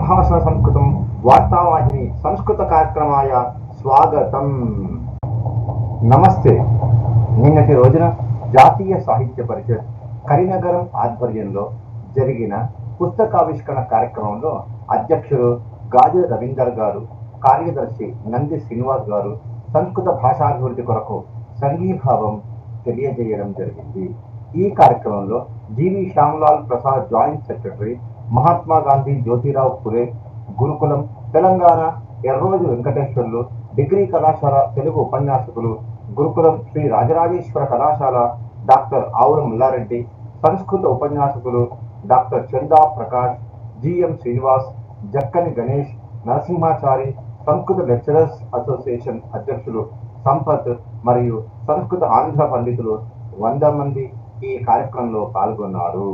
సంభాషణ సంస్కృతం వార్తావాహిని సంస్కృత కార్యక్రమాయ స్వాగతం. నమస్తే. నిన్నటి రోజున జాతీయ సాహిత్య పరిషత్ కరీంనగర్ ఆధ్వర్యంలో జరిగిన పుస్తకావిష్కరణ కార్యక్రమంలో అధ్యక్షుడు గాజు రవీందర్ గారు, కార్యదర్శి నంది శ్రీనివాస్ గారు సంస్కృత భాషాభివృద్ధి కొరకు సంఘీభావం తెలియజేయడం జరిగింది. ఈ కార్యక్రమంలో జీవి శ్యామ్లాల్ ప్రసాద్ జాయింట్ సెక్రటరీ, మహాత్మా గాంధీ జ్యోతిరావు ఫులే గురుకులం తెలంగాణ ఎర్రోజు వెంకటేశ్వర్లు డిగ్రీ కళాశాల తెలుగు ఉపన్యాసకులు, గురుకులం శ్రీ రాజరాజేశ్వర కళాశాల డాక్టర్ ఆవుల మల్లారెడ్డి, సంస్కృత ఉపన్యాసకులు డాక్టర్ చందా ప్రకాష్, జిఎం శ్రీనివాస్, జక్కని గణేష్, నరసింహాచారి, సంస్కృత లెక్చరర్స్ అసోసియేషన్ అధ్యక్షులు సంపత్ మరియు సంస్కృత ఆంధ్ర పండితులు 100 మంది ఈ కార్యక్రమంలో పాల్గొన్నారు.